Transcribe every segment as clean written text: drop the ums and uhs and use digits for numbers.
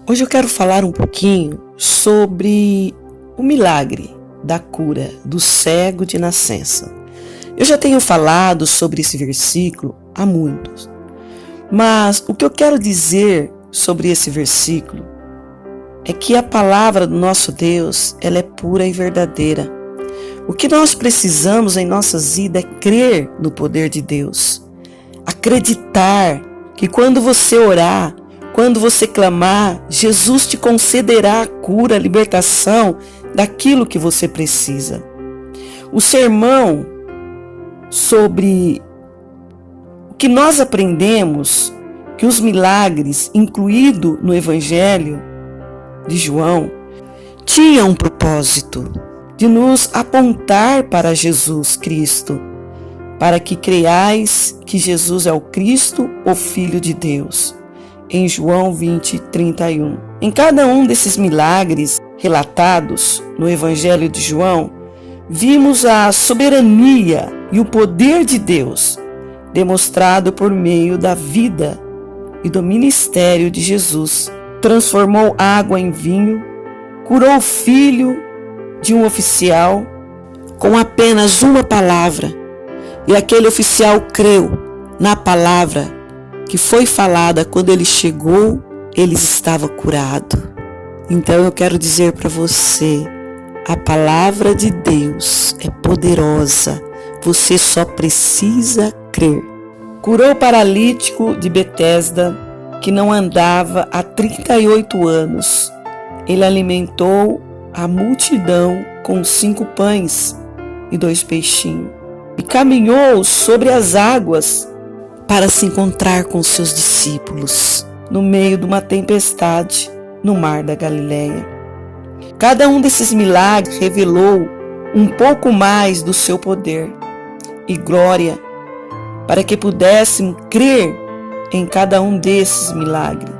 Hoje eu quero falar um pouquinho sobre o milagre da cura do cego de nascença. Eu já tenho falado sobre esse versículo há muitos, mas o que eu quero dizer sobre esse versículo é que a palavra do nosso Deus, ela é pura e verdadeira. O que nós precisamos em nossas vidas é crer no poder de Deus, acreditar que quando você orar, quando você clamar, Jesus te concederá a cura, a libertação daquilo que você precisa. O sermão sobre o que nós aprendemos, que os milagres incluídos no Evangelho de João, tinha um propósito de nos apontar para Jesus Cristo, para que creiais que Jesus é o Cristo, o Filho de Deus. Em João 20:31. Em cada um desses milagres relatados no Evangelho de João, vimos a soberania e o poder de Deus demonstrado por meio da vida e do ministério de Jesus. Transformou água em vinho, curou o filho de um oficial com apenas uma palavra, e aquele oficial creu na palavra que foi falada. Quando ele chegou, ele estava curado. Então eu quero dizer para você, a palavra de Deus é poderosa, você só precisa crer. Curou o paralítico de Betesda, que não andava há 38 anos. Ele alimentou a multidão com 5 pães e 2 peixinhos. E caminhou sobre as águas para se encontrar com seus discípulos no meio de uma tempestade no mar da Galileia. Cada um desses milagres revelou um pouco mais do seu poder e glória para que pudéssemos crer em cada um desses milagres.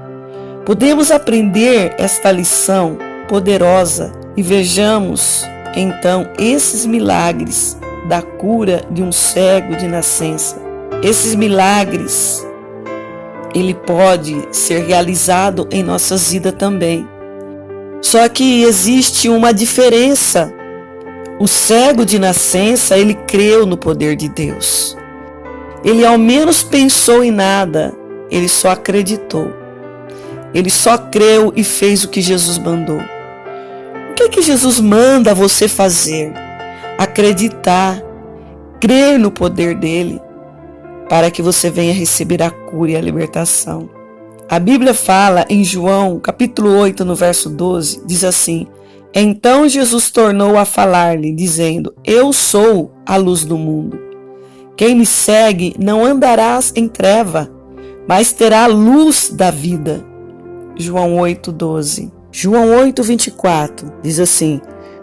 Podemos aprender esta lição poderosa e vejamos então esses milagres da cura de um cego de nascença. Esses milagres, ele pode ser realizado em nossas vidas também. Só que existe uma diferença. O cego de nascença, ele creu no poder de Deus. Ele ao menos pensou em nada, ele só acreditou. Ele só creu e fez o que Jesus mandou. O que é que Jesus manda você fazer? Acreditar, crer no poder dele, para que você venha receber a cura e a libertação. A Bíblia fala em João, capítulo 8, no verso 12, diz assim: Então Jesus tornou a falar-lhe, dizendo: Eu sou a luz do mundo. Quem me segue não andará em treva, mas terá a luz da vida. João 8, 12. João 8, 24, diz assim: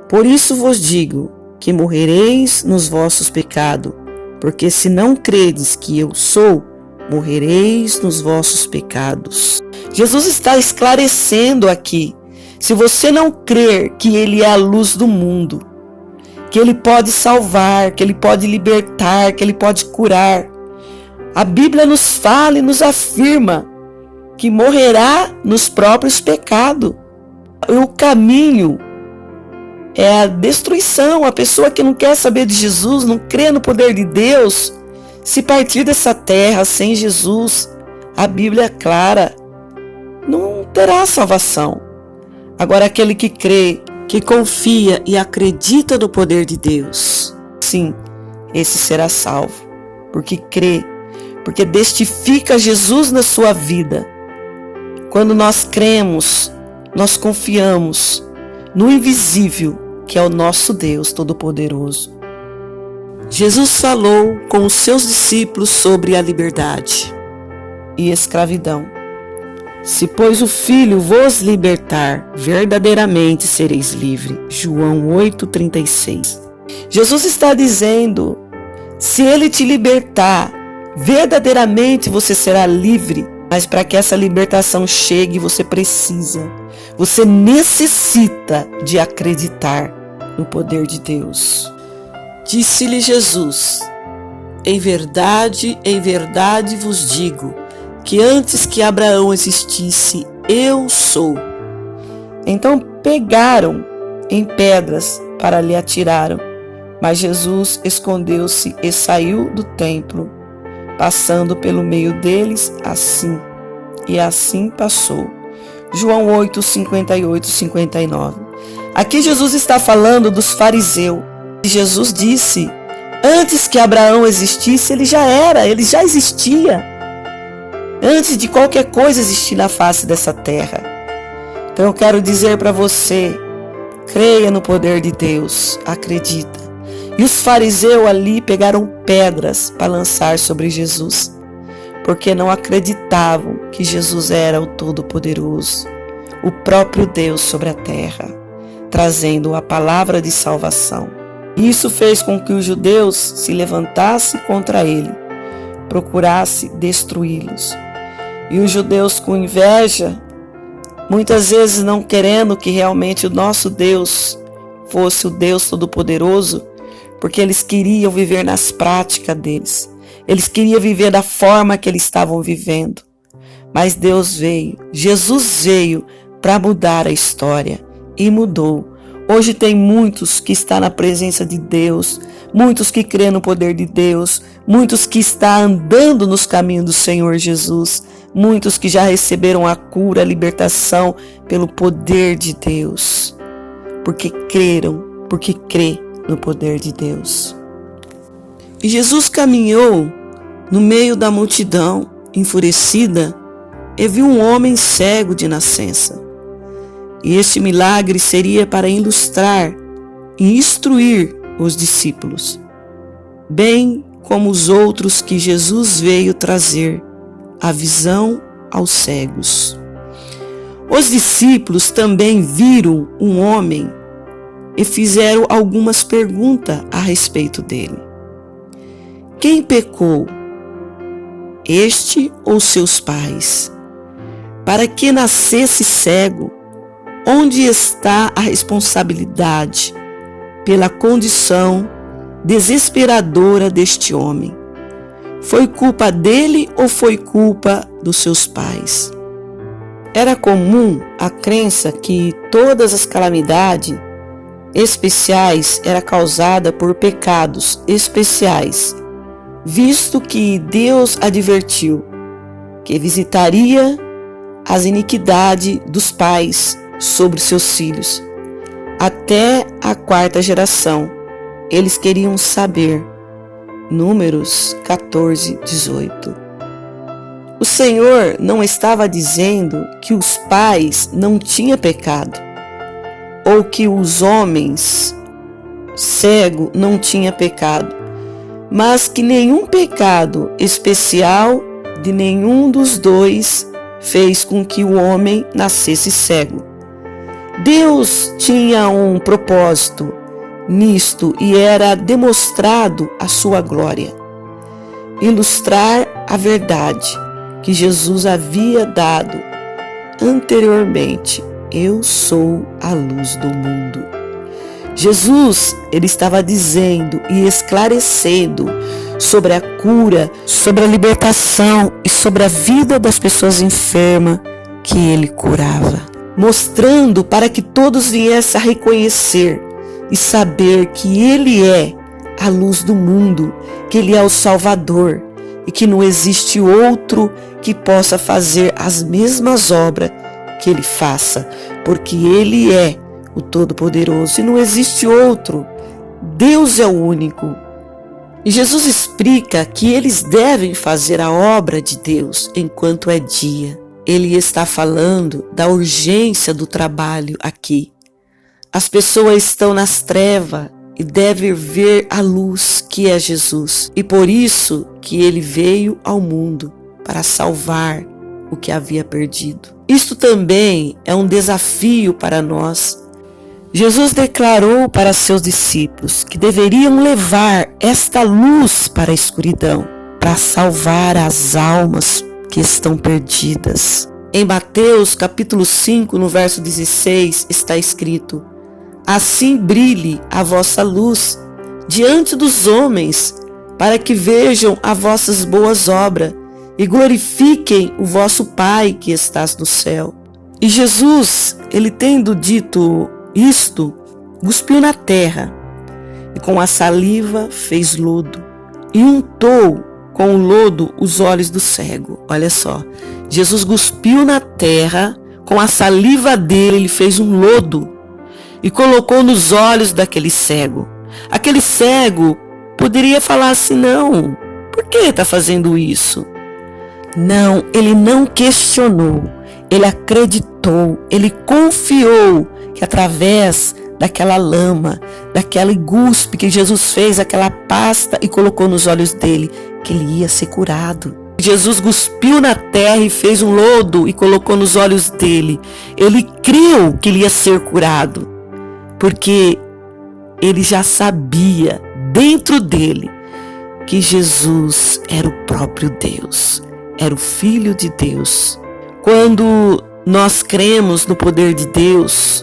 Por isso vos digo que morrereis nos vossos pecados, porque se não credes que eu sou, morrereis nos vossos pecados. Jesus está esclarecendo aqui. Se você não crer que ele é a luz do mundo, que ele pode salvar, que ele pode libertar, que ele pode curar, a Bíblia nos fala e nos afirma que morrerá nos próprios pecados. O caminho é a destruição. A pessoa que não quer saber de Jesus, não crê no poder de Deus, se partir dessa terra sem Jesus, a Bíblia é clara, não terá salvação. Agora aquele que crê, que confia e acredita no poder de Deus, sim, esse será salvo, porque crê, porque testifica Jesus na sua vida. Quando nós cremos, nós confiamos no invisível, que é o nosso Deus Todo-Poderoso. Jesus falou com os seus discípulos sobre a liberdade e escravidão. Se, pois, o Filho vos libertar, verdadeiramente sereis livres. João 8,36. Jesus está dizendo, se ele te libertar, verdadeiramente você será livre. Mas para que essa libertação chegue, você necessita de acreditar no poder de Deus. Disse-lhe Jesus: em verdade vos digo, que antes que Abraão existisse, eu sou. Então pegaram em pedras para lhe atiraram, mas Jesus escondeu-se e saiu do templo, passando pelo meio deles assim, e assim passou. João 8, 58, 59. Aqui Jesus está falando dos fariseus. Jesus disse, antes que Abraão existisse, ele já existia. Antes de qualquer coisa existir na face dessa terra. Então eu quero dizer para você, creia no poder de Deus, acredita. E os fariseus ali pegaram pedras para lançar sobre Jesus, porque não acreditavam que Jesus era o Todo-Poderoso, o próprio Deus sobre a terra, trazendo a palavra de salvação. Isso fez com que os judeus se levantassem contra ele, procurassem destruí-los. E os judeus com inveja, muitas vezes não querendo que realmente o nosso Deus fosse o Deus Todo-Poderoso, porque eles queriam viver nas práticas deles. Eles queriam viver da forma que eles estavam vivendo. Mas Deus veio, Jesus veio para mudar a história e mudou. Hoje tem muitos que estão na presença de Deus, muitos que crêem no poder de Deus, muitos que estão andando nos caminhos do Senhor Jesus, muitos que já receberam a cura, a libertação pelo poder de Deus, porque creram, porque crê no poder de Deus. E Jesus caminhou no meio da multidão, enfurecida, e viu um homem cego de nascença. E este milagre seria para ilustrar e instruir os discípulos, bem como os outros que Jesus veio trazer a visão aos cegos. Os discípulos também viram um homem e fizeram algumas perguntas a respeito dele. Quem pecou, este ou seus pais, para que nascesse cego? Onde está a responsabilidade pela condição desesperadora deste homem? Foi culpa dele ou foi culpa dos seus pais? Era comum a crença que todas as calamidades especiais eram causadas por pecados especiais, visto que Deus advertiu que visitaria as iniquidades dos pais sobre seus filhos, até a 4ª geração. Eles queriam saber. Números 14, 18. O Senhor não estava dizendo que os pais não tinham pecado, ou que os homens cegos não tinham pecado, mas que nenhum pecado especial de nenhum dos dois fez com que o homem nascesse cego. Deus tinha um propósito nisto e era demonstrado a sua glória. Ilustrar a verdade que Jesus havia dado anteriormente. Eu sou a luz do mundo. Jesus, ele estava dizendo e esclarecendo sobre a cura, sobre a libertação e sobre a vida das pessoas enfermas que ele curava, mostrando para que todos viessem a reconhecer e saber que ele é a luz do mundo, que ele é o Salvador e que não existe outro que possa fazer as mesmas obras que ele faça, porque ele é o Todo-Poderoso e não existe outro. Deus é o único. E Jesus explica que eles devem fazer a obra de Deus enquanto é dia. Ele está falando da urgência do trabalho aqui. As pessoas estão nas trevas e devem ver a luz que é Jesus. E por isso que ele veio ao mundo para salvar o que havia perdido. Isto também é um desafio para nós. Jesus declarou para seus discípulos que deveriam levar esta luz para a escuridão, para salvar as almas que estão perdidas. Em Mateus capítulo 5, no verso 16, está escrito: assim brilhe a vossa luz diante dos homens, para que vejam as vossas boas obras e glorifiquem o vosso Pai que estás no céu. E Jesus, ele tendo dito isto, cuspiu na terra, e com a saliva fez lodo, e untou com o lodo os olhos do cego. Olha só, Jesus cuspiu na terra, com a saliva dele ele fez um lodo, e colocou nos olhos daquele cego. Aquele cego poderia falar assim, não, por que está fazendo isso? Não, ele não questionou, ele acreditou, ele confiou que através daquela lama, daquele guspe que Jesus fez, aquela pasta e colocou nos olhos dele, que ele ia ser curado. Jesus cuspiu na terra e fez um lodo e colocou nos olhos dele. Ele creu que ele ia ser curado, porque ele já sabia dentro dele que Jesus era o próprio Deus, era o Filho de Deus. Quando nós cremos no poder de Deus,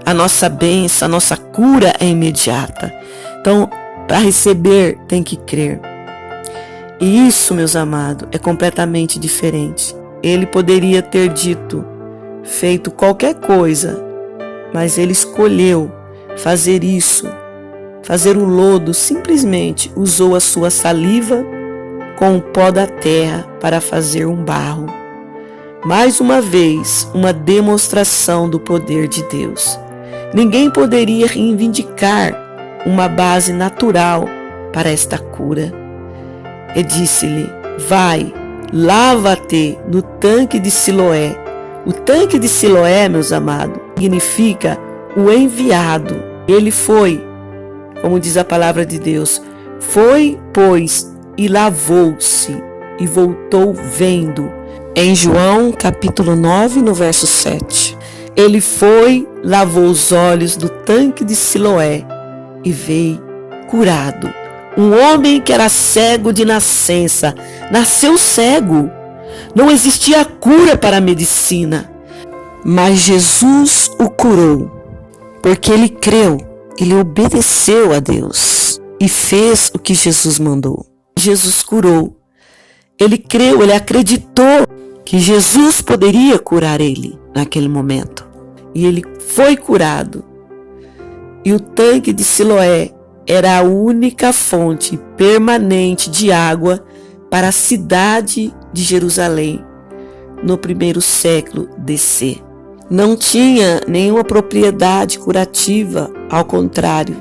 a nossa bênção, a nossa cura é imediata. Então, para receber, tem que crer. E isso, meus amados, é completamente diferente. Ele poderia ter dito, feito qualquer coisa, mas ele escolheu fazer isso, fazer o lodo, simplesmente usou a sua saliva com o pó da terra para fazer um barro. Mais uma vez, uma demonstração do poder de Deus. Ninguém poderia reivindicar uma base natural para esta cura. E disse-lhe, vai, lava-te no tanque de Siloé. O tanque de Siloé, meus amados, significa o enviado. Ele foi, como diz a palavra de Deus, foi, pois, e lavou-se e voltou vendo. Em João capítulo 9, no verso 7. Ele foi, lavou os olhos do tanque de Siloé e veio curado. Um homem que era cego de nascença, nasceu cego. Não existia cura para a medicina, mas Jesus o curou, porque ele creu, ele obedeceu a Deus e fez o que Jesus mandou. Jesus curou. Ele creu, ele acreditou que Jesus poderia curar ele naquele momento. E ele foi curado. E o tanque de Siloé era a única fonte permanente de água para a cidade de Jerusalém no primeiro século DC. Não tinha nenhuma propriedade curativa, ao contrário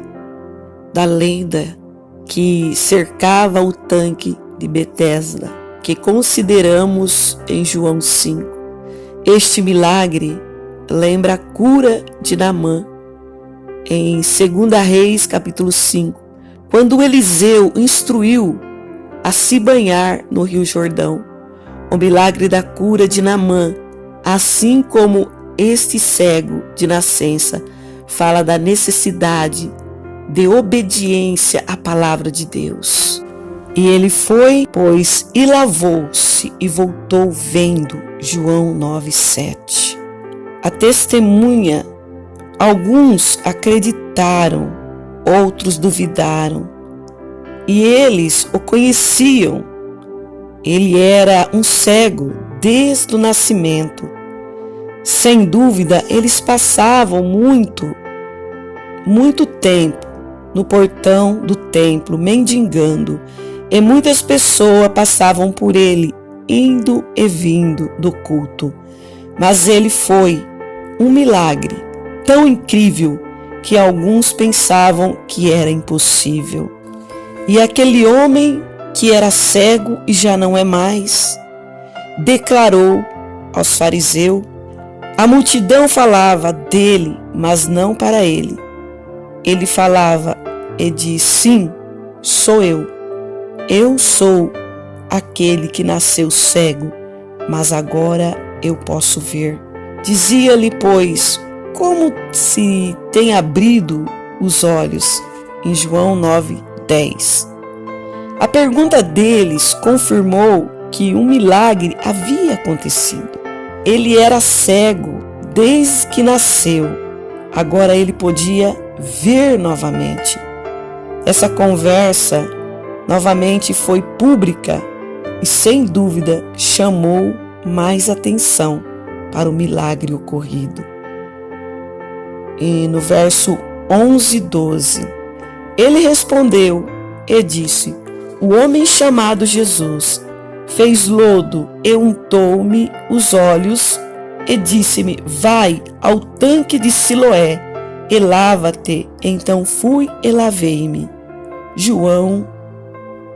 da lenda que cercava o tanque de Betesda, que consideramos em João 5. Este milagre lembra a cura de Naamã, em 2 Reis, capítulo 5, quando Eliseu instruiu a se banhar no Rio Jordão. O milagre da cura de Naamã, assim como este cego de nascença, fala da necessidade de obediência à palavra de Deus. E ele foi, pois, e lavou-se e voltou vendo. João 9:7. A testemunha, alguns acreditaram, outros duvidaram. E eles o conheciam. Ele era um cego desde o nascimento. Sem dúvida, eles passavam muito tempo no portão do templo, mendigando, e muitas pessoas passavam por ele, indo e vindo do culto. Mas ele foi um milagre tão incrível que alguns pensavam que era impossível. E aquele homem que era cego e já não é mais, declarou aos fariseus. A multidão falava dele, mas não para ele. Ele falava e disse, sim, sou eu. Eu sou aquele que nasceu cego, mas agora eu posso ver. Dizia-lhe, pois, como se tem abrido os olhos, em João 9:10. A pergunta deles confirmou que um milagre havia acontecido. Ele era cego desde que nasceu. Agora ele podia ver novamente. Essa conversa novamente foi pública e, sem dúvida, chamou mais atenção para o milagre ocorrido. E no verso 11 e 12, ele respondeu e disse: o homem chamado Jesus fez lodo e untou-me os olhos e disse-me: vai ao tanque de Siloé e lava-te. Então fui e lavei-me. João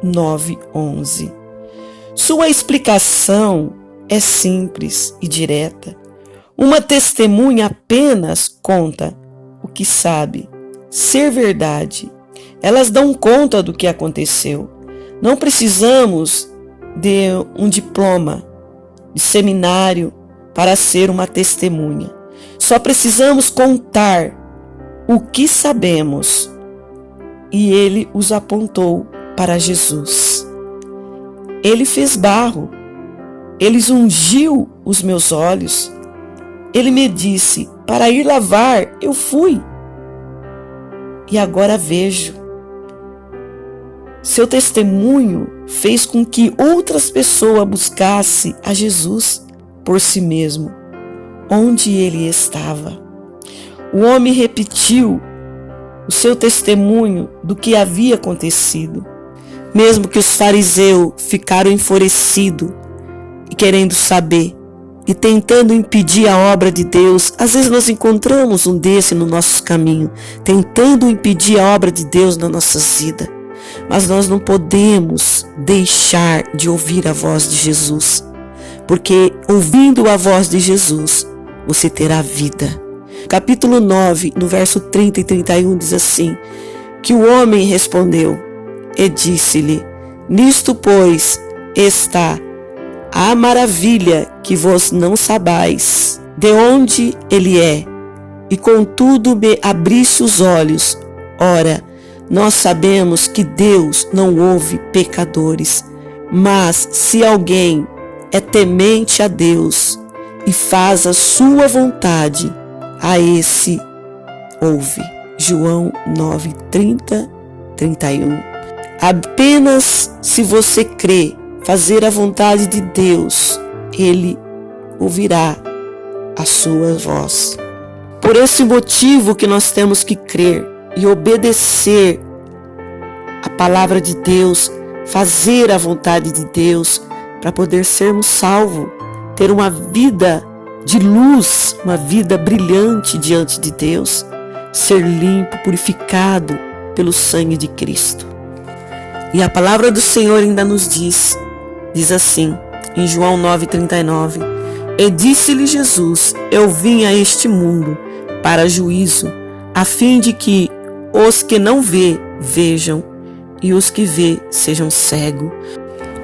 9:11. Sua explicação é simples e direta. Uma testemunha apenas conta o que sabe ser verdade. Elas dão conta do que aconteceu. Não precisamos de um diploma de seminário para ser uma testemunha. Só precisamos contar o que sabemos. E ele os apontou para Jesus. Ele fez barro. Ele ungiu os meus olhos. Ele me disse: para ir lavar, eu fui. E agora vejo. Seu testemunho fez com que outras pessoas buscassem a Jesus por si mesmo, onde ele estava. O homem repetiu o seu testemunho do que havia acontecido. Mesmo que os fariseus ficaram enfurecidos e querendo saber e tentando impedir a obra de Deus. Às vezes nós encontramos um desse no nosso caminho, tentando impedir a obra de Deus na nossa vida. Mas nós não podemos deixar de ouvir a voz de Jesus, porque ouvindo a voz de Jesus, você terá vida. Capítulo 9, no verso 30 e 31 diz assim: que o homem respondeu e disse-lhe: nisto, pois, está a maravilha que vós não sabais de onde ele é, e contudo me abriste os olhos. Ora, nós sabemos que Deus não ouve pecadores, mas se alguém é temente a Deus e faz a sua vontade, a esse ouve. João 9, 30, 31. Apenas se você crê fazer a vontade de Deus, Ele ouvirá a sua voz. Por esse motivo que nós temos que crer e obedecer a palavra de Deus, fazer a vontade de Deus, para poder sermos salvos, ter uma vida de luz, uma vida brilhante diante de Deus, ser limpo, purificado pelo sangue de Cristo. E a palavra do Senhor ainda nos diz assim, em João 9,39, e disse-lhe Jesus: eu vim a este mundo para juízo, a fim de que os que não vê, vejam, e os que vê, sejam cegos.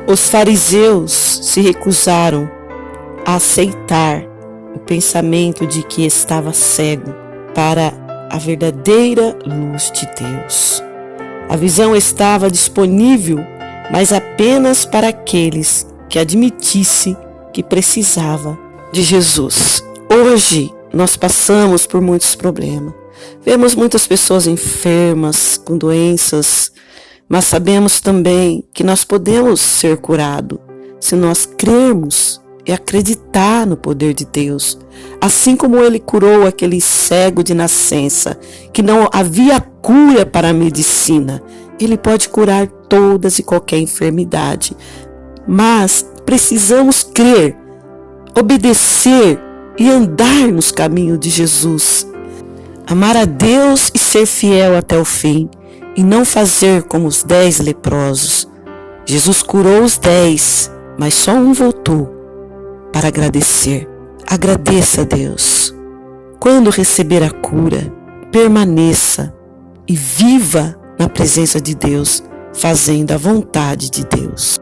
Os fariseus se recusaram a aceitar o pensamento de que estava cego para a verdadeira luz de Deus. A visão estava disponível, mas apenas para aqueles que admitissem que precisava de Jesus. Hoje nós passamos por muitos problemas. Vemos muitas pessoas enfermas, com doenças, mas sabemos também que nós podemos ser curados se nós crermos e acreditar no poder de Deus. Assim como Ele curou aquele cego de nascença, que não havia cura para a medicina, Ele pode curar todas e qualquer enfermidade. Mas precisamos crer, obedecer e andar nos caminhos de Jesus. Amar a Deus e ser fiel até o fim, e não fazer como os 10 leprosos. Jesus curou os 10, mas só um voltou para agradecer. Agradeça a Deus. Quando receber a cura, permaneça e viva na presença de Deus, fazendo a vontade de Deus.